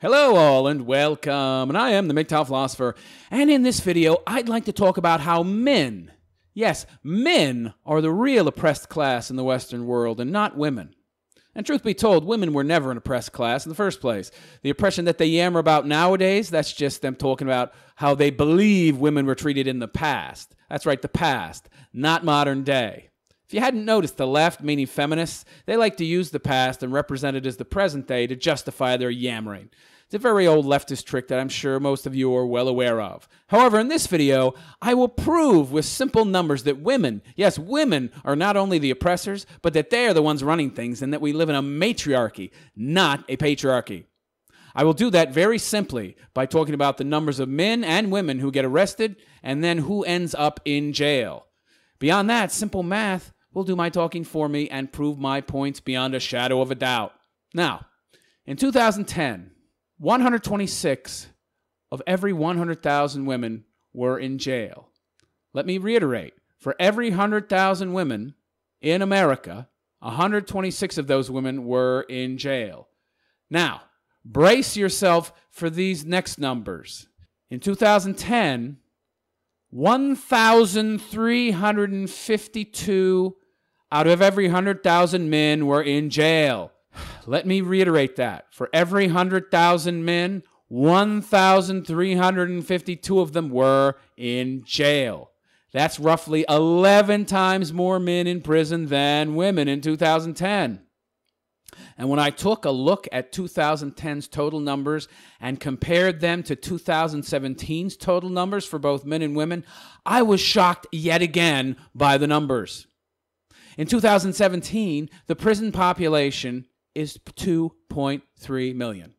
Hello all and welcome, and I am the MGTOW philosopher, and in this video I'd like to talk about how men, yes, men are the real oppressed class in the Western world and not women. And truth be told, women were never an oppressed class in the first place. The oppression that they yammer about nowadays, that's just them talking about how they believe women were treated in the past. That's right, the past, not modern day. If you hadn't noticed, the left, meaning feminists, they like to use the past and represent it as the present day to justify their yammering. It's a very old leftist trick that I'm sure most of you are well aware of. However, in this video, I will prove with simple numbers that women, yes, women are not only the oppressors, but that they are the ones running things and that we live in a matriarchy, not a patriarchy. I will do that very simply by talking about the numbers of men and women who get arrested and then who ends up in jail. Beyond that, simple math will do my talking for me and prove my points beyond a shadow of a doubt. Now, in 2010, 126 of every 100,000 women were in jail. Let me reiterate, for every 100,000 women in America, 126 of those women were in jail. Now, brace yourself for these next numbers. In 2010, 1,352 out of every 100,000 men were in jail. Let me reiterate that. For every 100,000 men, 1,352 of them were in jail. That's roughly 11 times more men in prison than women in 2010. And when I took a look at 2010's total numbers and compared them to 2017's total numbers for both men and women, I was shocked yet again by the numbers. In 2017, the prison population is 2.3 million,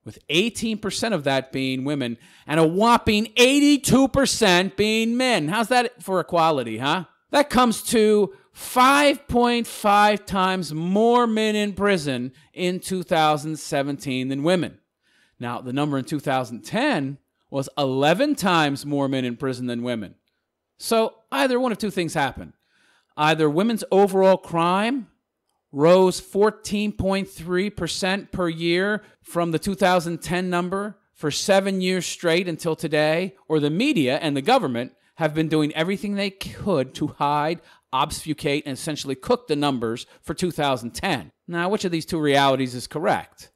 with 18% of that being women and a whopping 82% being men. How's that for equality, huh? That comes to 5.5 times more men in prison in 2017 than women. Now, the number in 2010 was 11 times more men in prison than women. So either one of two things happened. Either women's overall crime rose 14.3% per year from the 2010 number for 7 years straight until today, or the media and the government have been doing everything they could to hide, obfuscate, and essentially cook the numbers for 2010. Now, which of these two realities is correct?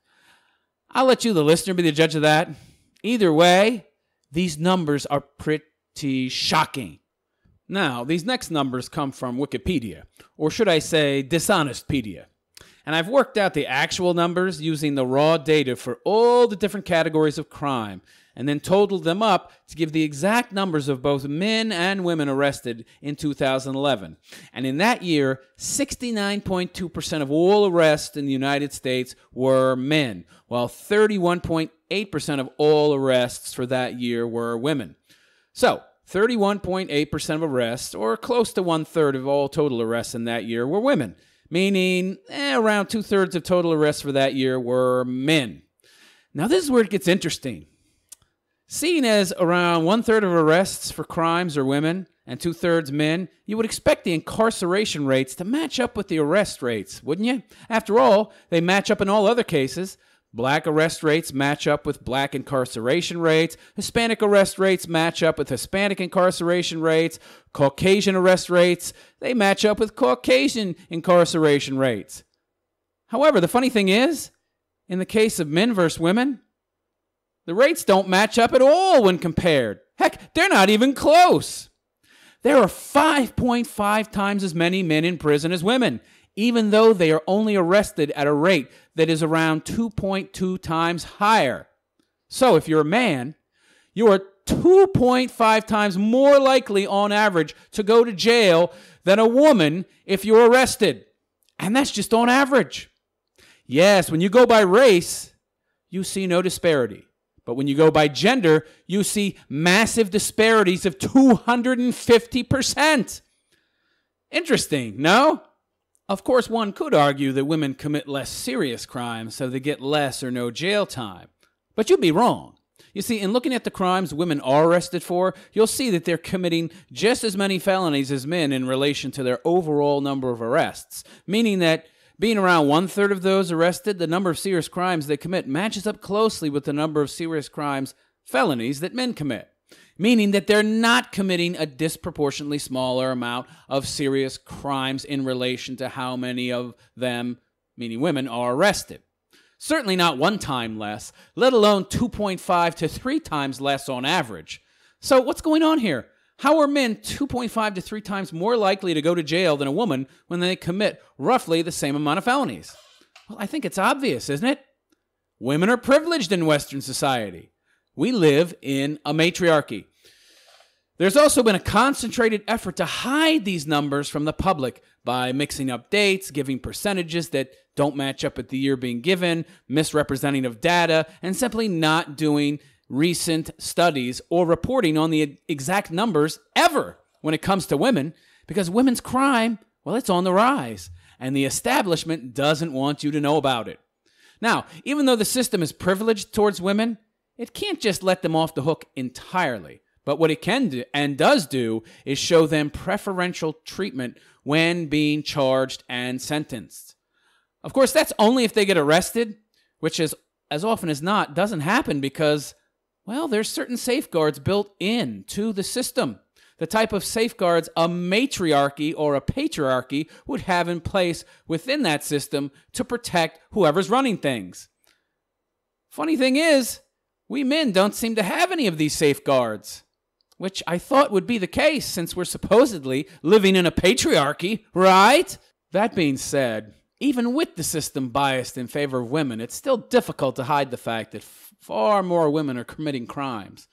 I'll let you, the listener, be the judge of that. Either way, these numbers are pretty shocking. Now, these next numbers come from Wikipedia, or should I say Dishonestpedia. And I've worked out the actual numbers using the raw data for all the different categories of crime, and then totaled them up to give the exact numbers of both men and women arrested in 2011. And in that year, 69.2% of all arrests in the United States were men, while 31.8% of all arrests for that year were women. So, 31.8% of arrests, or close to one-third of all total arrests in that year, were women, meaning around two-thirds of total arrests for that year were men. Now, this is where it gets interesting. Seeing as around one-third of arrests for crimes are women and two-thirds men, you would expect the incarceration rates to match up with the arrest rates, wouldn't you? After all, they match up in all other cases. Black arrest rates match up with black incarceration rates. Hispanic arrest rates match up with Hispanic incarceration rates. Caucasian arrest rates, they match up with Caucasian incarceration rates. However, the funny thing is, in the case of men versus women, the rates don't match up at all when compared. Heck, they're not even close. There are 5.5 times as many men in prison as women, even though they are only arrested at a rate that is around 2.2 times higher. So if you're a man, you are 2.5 times more likely on average to go to jail than a woman if you're arrested. And that's just on average. Yes, when you go by race, you see no disparity. But when you go by gender, you see massive disparities of 250%. Interesting, no? Of course, one could argue that women commit less serious crimes, so they get less or no jail time. But you'd be wrong. You see, in looking at the crimes women are arrested for, you'll see that they're committing just as many felonies as men in relation to their overall number of arrests, meaning that Being around 1/3 of those arrested, the number of serious crimes they commit matches up closely with the number of serious crimes, felonies, that men commit, meaning that they're not committing a disproportionately smaller amount of serious crimes in relation to how many of them, meaning women, are arrested. Certainly not 1 time less, let alone 2.5 to 3 times less on average. So what's going on here? How are men 2.5 to 3 times more likely to go to jail than a woman when they commit roughly the same amount of felonies? Well, I think it's obvious, isn't it? Women are privileged in Western society. We live in a matriarchy. There's also been a concentrated effort to hide these numbers from the public by mixing up dates, giving percentages that don't match up at the year being given, misrepresenting of data, and simply not doing recent studies or reporting on the exact numbers ever when it comes to women, because women's crime, well, it's on the rise, and the establishment doesn't want you to know about it. Now, even though the system is privileged towards women, it can't just let them off the hook entirely. But what it can do and does do is show them preferential treatment when being charged and sentenced. Of course, that's only if they get arrested, which is, as often as not, doesn't happen because, well, there's certain safeguards built into the system. The type of safeguards a matriarchy or a patriarchy would have in place within that system to protect whoever's running things. Funny thing is, we men don't seem to have any of these safeguards, which I thought would be the case since we're supposedly living in a patriarchy, right? That being said, even with the system biased in favor of women, it's still difficult to hide the fact that far more women are committing crimes.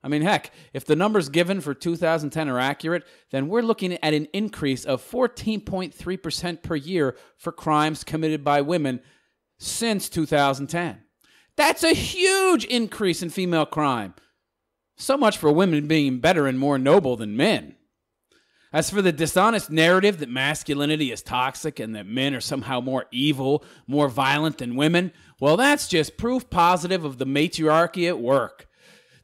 I mean, heck, if the numbers given for 2010 are accurate, then we're looking at an increase of 14.3% per year for crimes committed by women since 2010. That's a huge increase in female crime. So much for women being better and more noble than men. As for the dishonest narrative that masculinity is toxic and that men are somehow more evil, more violent than women, well, that's just proof positive of the matriarchy at work.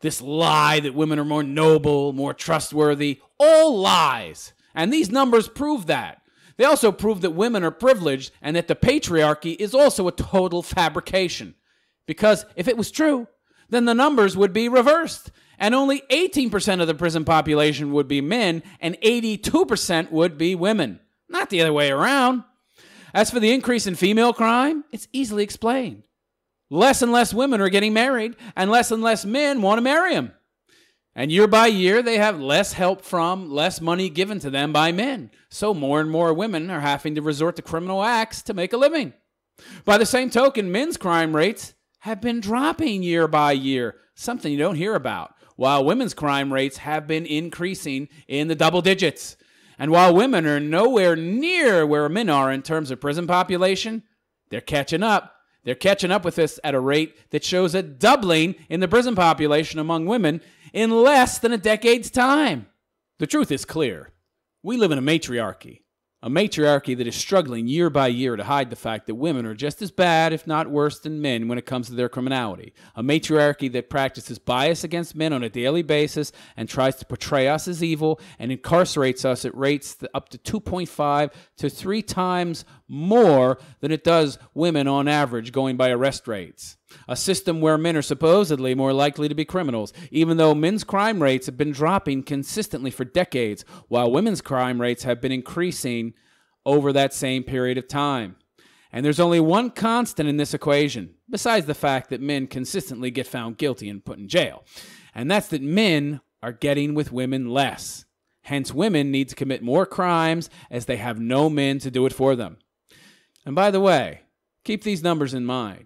This lie that women are more noble, more trustworthy, all lies. And these numbers prove that. They also prove that women are privileged and that the patriarchy is also a total fabrication. Because if it was true, then the numbers would be reversed. And only 18% of the prison population would be men, and 82% would be women. Not the other way around. As for the increase in female crime, it's easily explained. Less and less women are getting married, and less men want to marry them. And year by year, they have less help from, less money given to them by men. So more and more women are having to resort to criminal acts to make a living. By the same token, men's crime rates have been dropping year by year, something you don't hear about, while women's crime rates have been increasing in the double digits. And while women are nowhere near where men are in terms of prison population, they're catching up. They're catching up with this at a rate that shows a doubling in the prison population among women in less than a decade's time. The truth is clear. We live in a matriarchy that is struggling year by year to hide the fact that women are just as bad, if not worse, than men when it comes to their criminality. A matriarchy that practices bias against men on a daily basis and tries to portray us as evil and incarcerates us at rates up to 2.5 to 3 times more than it does women on average, going by arrest rates. A system where men are supposedly more likely to be criminals, even though men's crime rates have been dropping consistently for decades, while women's crime rates have been increasing over that same period of time. And there's only one constant in this equation, besides the fact that men consistently get found guilty and put in jail, and that's that men are getting with women less. Hence, women need to commit more crimes as they have no men to do it for them. And by the way, keep these numbers in mind.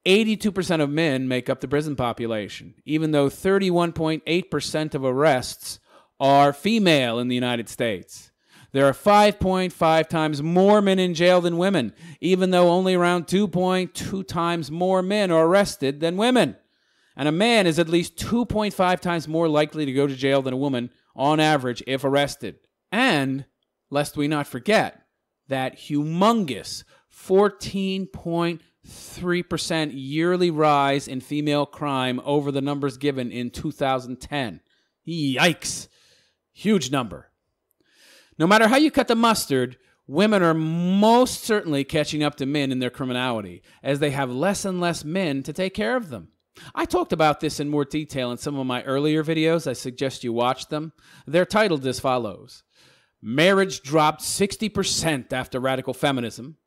82% of men make up the prison population, even though 31.8% of arrests are female in the United States. There are 5.5 times more men in jail than women, even though only around 2.2 times more men are arrested than women. And a man is at least 2.5 times more likely to go to jail than a woman on average if arrested. And, lest we not forget, that humongous 14.3% yearly rise in female crime over the numbers given in 2010. Yikes. Huge number. No matter how you cut the mustard, women are most certainly catching up to men in their criminality, as they have less and less men to take care of them. I talked about this in more detail in some of my earlier videos. I suggest you watch them. They're titled as follows: Marriage dropped 60% after radical feminism,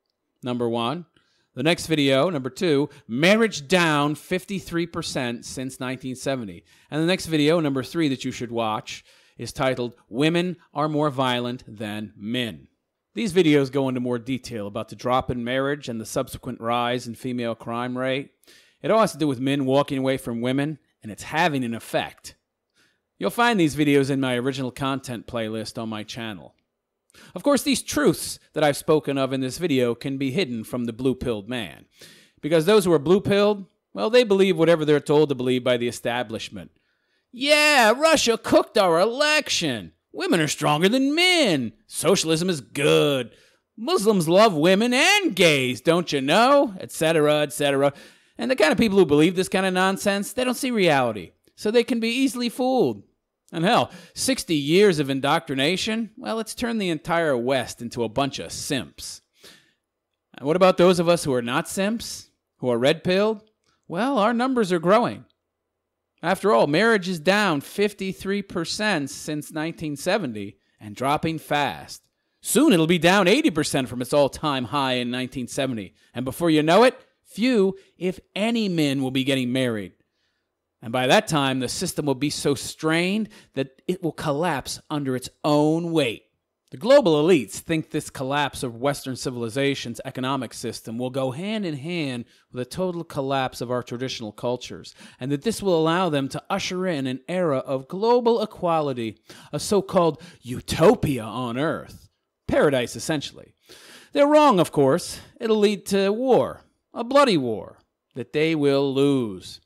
number 1. The next video, number 2, marriage down 53% since 1970. And the next video, number 3, that you should watch is titled, Women Are More Violent Than Men. These videos go into more detail about the drop in marriage and the subsequent rise in female crime rate. It all has to do with men walking away from women, and it's having an effect. You'll find these videos in my original content playlist on my channel. Of course, these truths that I've spoken of in this video can be hidden from the blue-pilled man. Because those who are blue-pilled, well, they believe whatever they're told to believe by the establishment. Yeah, Russia cooked our election. Women are stronger than men. Socialism is good. Muslims love women and gays, don't you know? Etc., etc. And the kind of people who believe this kind of nonsense, they don't see reality. So they can be easily fooled. And hell, 60 years of indoctrination, well, it's turned the entire West into a bunch of simps. And what about those of us who are not simps? Who are red-pilled? Well, our numbers are growing. After all, marriage is down 53% since 1970 and dropping fast. Soon it'll be down 80% from its all-time high in 1970. And before you know it, few, if any, men will be getting married. And by that time, the system will be so strained that it will collapse under its own weight. The global elites think this collapse of Western civilization's economic system will go hand in hand with a total collapse of our traditional cultures, and that this will allow them to usher in an era of global equality, a so-called utopia on Earth. Paradise, essentially. They're wrong, of course. It'll lead to war, a bloody war, that they will lose.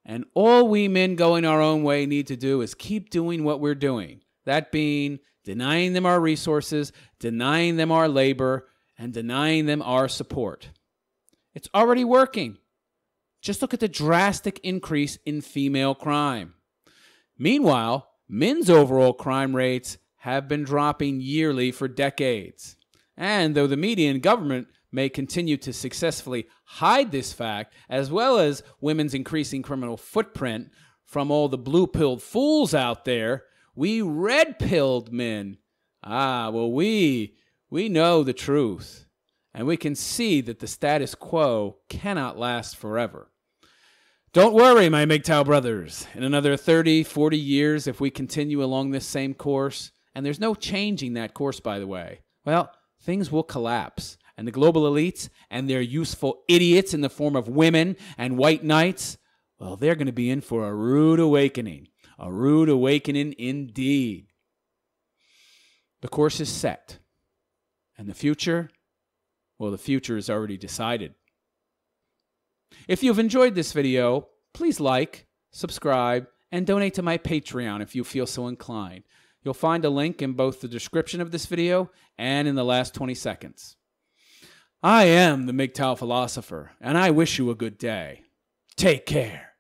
And all we men going our own way need to do is keep doing what we're doing. That being denying them our resources, denying them our labor, and denying them our support. It's already working. Just look at the drastic increase in female crime. Meanwhile, men's overall crime rates have been dropping yearly for decades. And though the media and government may continue to successfully hide this fact, as well as women's increasing criminal footprint from all the blue-pilled fools out there, we red-pilled men, we know the truth, and we can see that the status quo cannot last forever. Don't worry, my MGTOW brothers. In another 30, 40 years, if we continue along this same course, and there's no changing that course, by the way, well, things will collapse. And the global elites and their useful idiots in the form of women and white knights, well, they're going to be in for a rude awakening. A rude awakening indeed. The course is set. And the future? Well, the future is already decided. If you've enjoyed this video, please like, subscribe, and donate to my Patreon if you feel so inclined. You'll find a link in both the description of this video and in the last 20 seconds. I am the MGTOW philosopher, and I wish you a good day. Take care.